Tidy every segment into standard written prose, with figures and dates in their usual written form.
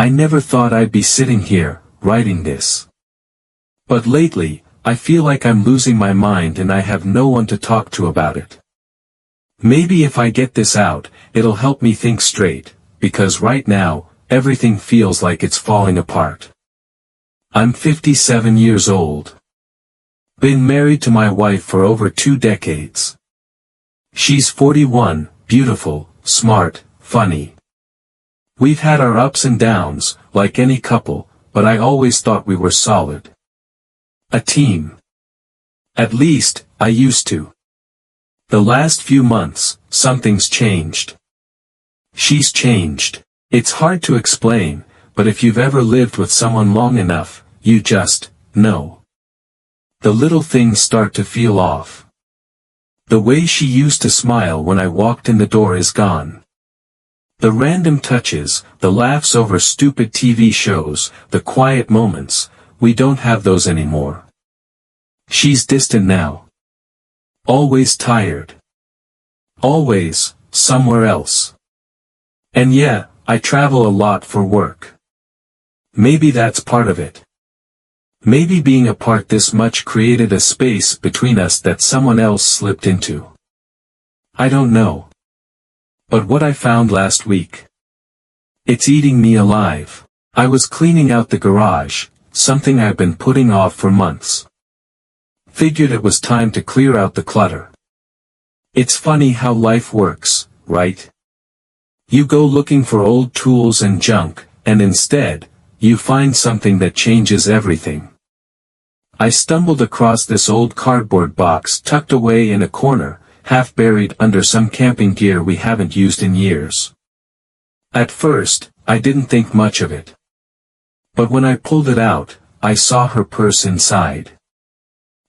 I never thought I'd be sitting here, writing this. But lately, I feel like I'm losing my mind and I have no one to talk to about it. Maybe if I get this out, it'll help me think straight, because right now, everything feels like it's falling apart. I'm 57 years old. Been married to my wife for over 2 decades. She's 41, beautiful, smart, funny. We've had our ups and downs, like any couple, but I always thought we were solid. A team. At least, I used to. The last few months, something's changed. She's changed. It's hard to explain, but if you've ever lived with someone long enough, you just know. The little things start to feel off. The way she used to smile when I walked in the door is gone. The random touches, the laughs over stupid TV shows, the quiet moments, we don't have those anymore. She's distant now. Always tired. Always, somewhere else. And yeah, I travel a lot for work. Maybe that's part of it. Maybe being apart this much created a space between us that someone else slipped into. I don't know. But what I found last week. It's eating me alive. I was cleaning out the garage, something I've been putting off for months. Figured it was time to clear out the clutter. It's funny how life works, right? You go looking for old tools and junk, and instead, you find something that changes everything. I stumbled across this old cardboard box tucked away in a corner, half buried under some camping gear we haven't used in years. At first, I didn't think much of it. But when I pulled it out, I saw her purse inside.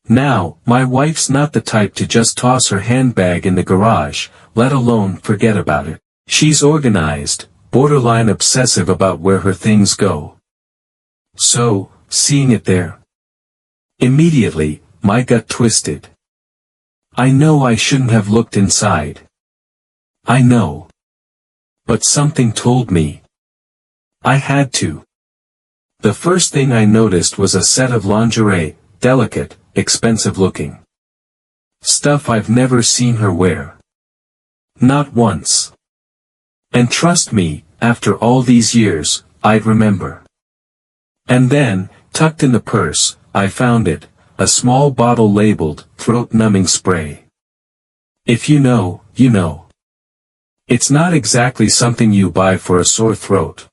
Now, my wife's not the type to just toss her handbag in the garage, let alone forget about it. She's organized, borderline obsessive about where her things go. So, seeing it there. Immediately, my gut twisted. I know I shouldn't have looked inside. I know. But something told me. I had to. The first thing I noticed was a set of lingerie, delicate, expensive looking. Stuff I've never seen her wear. Not once. And trust me, after all these years, I'd remember. And then, tucked in the purse, I found it, a small bottle labeled, throat-numbing spray. If you know, you know. It's not exactly something you buy for a sore throat.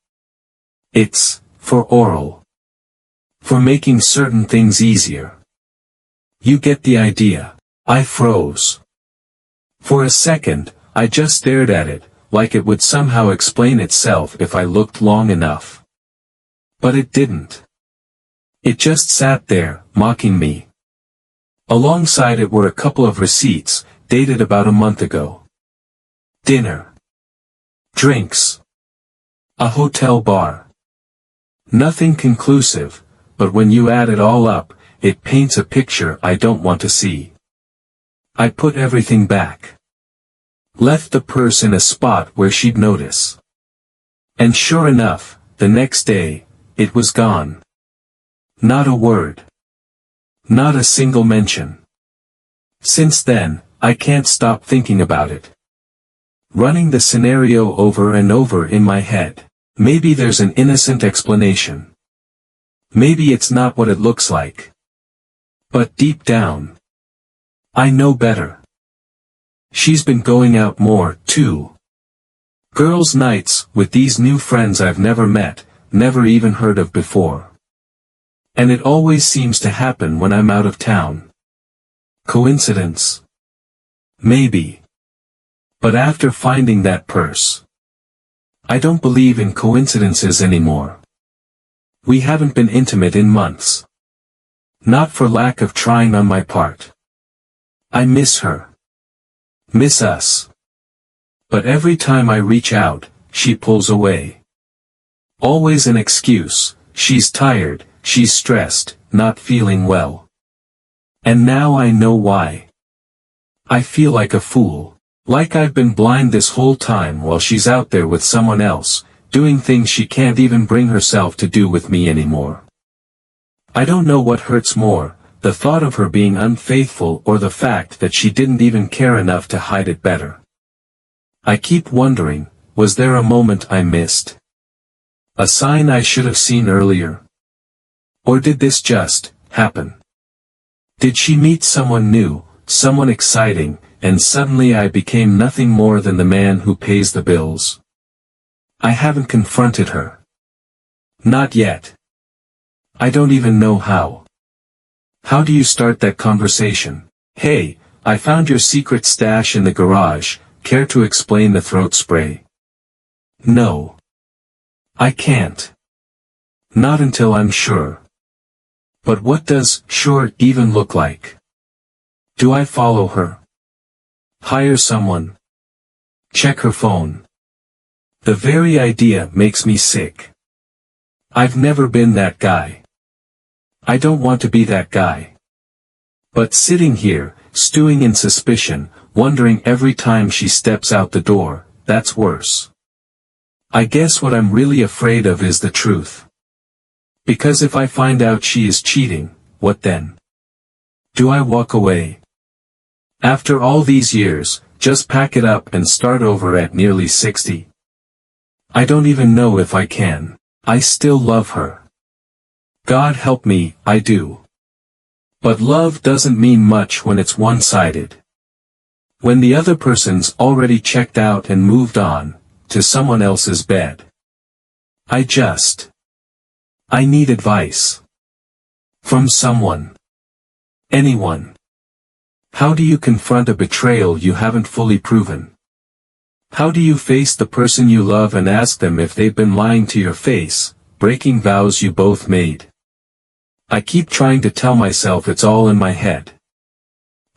It's, for oral. For making certain things easier. You get the idea. I froze. For a second, I just stared at it, like it would somehow explain itself if I looked long enough. But it didn't. It just sat there, mocking me. Alongside it were a couple of receipts, dated about a month ago. Dinner. Drinks. A hotel bar. Nothing conclusive, but when you add it all up, it paints a picture I don't want to see. I put everything back. Left the purse in a spot where she'd notice. And sure enough, the next day, it was gone. Not a word. Not a single mention. Since then, I can't stop thinking about it. Running the scenario over and over in my head. Maybe there's an innocent explanation. Maybe it's not what it looks like. But deep down, I know better. She's been going out more, too. Girls' nights, with these new friends I've never met, never even heard of before. And it always seems to happen when I'm out of town. Coincidence? Maybe. But after finding that purse, I don't believe in coincidences anymore. We haven't been intimate in months. Not for lack of trying on my part. I miss her. Miss us. But every time I reach out, she pulls away. Always an excuse, she's tired, she's stressed, not feeling well. And now I know why. I feel like a fool. Like I've been blind this whole time while she's out there with someone else, doing things she can't even bring herself to do with me anymore. I don't know what hurts more, the thought of her being unfaithful or the fact that she didn't even care enough to hide it better. I keep wondering, was there a moment I missed? A sign I should have seen earlier? Or did this just happen? Did she meet someone new, someone exciting, and suddenly I became nothing more than the man who pays the bills? I haven't confronted her. Not yet. I don't even know how. How do you start that conversation? Hey, I found your secret stash in the garage, care to explain the throat spray? No. I can't. Not until I'm sure. But what does sure even look like? Do I follow her? Hire someone? Check her phone? The very idea makes me sick. I've never been that guy. I don't want to be that guy. But sitting here, stewing in suspicion, wondering every time she steps out the door, that's worse. I guess what I'm really afraid of is the truth. Because if I find out she is cheating, what then? Do I walk away? After all these years, just pack it up and start over at nearly 60? I don't even know if I can. I still love her. God help me, I do. But love doesn't mean much when it's one-sided. When the other person's already checked out and moved on, to someone else's bed. I need advice. From someone. Anyone. How do you confront a betrayal you haven't fully proven? How do you face the person you love and ask them if they've been lying to your face, breaking vows you both made? I keep trying to tell myself it's all in my head.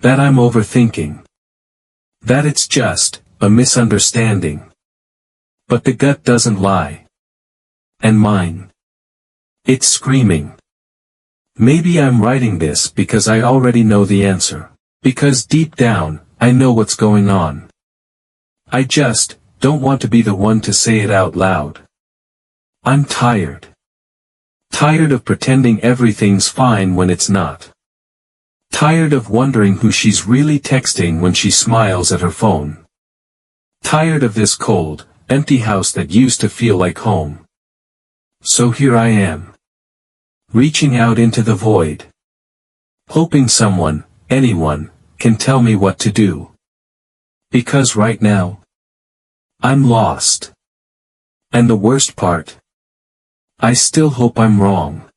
That I'm overthinking. That it's just a misunderstanding. But the gut doesn't lie. And mine. It's screaming. Maybe I'm writing this because I already know the answer. Because deep down, I know what's going on. I just don't want to be the one to say it out loud. I'm tired. Tired of pretending everything's fine when it's not. Tired of wondering who she's really texting when she smiles at her phone. Tired of this cold, empty house that used to feel like home. So here I am. Reaching out into the void. Hoping someone, anyone, can tell me what to do. Because right now, I'm lost. And the worst part, I still hope I'm wrong.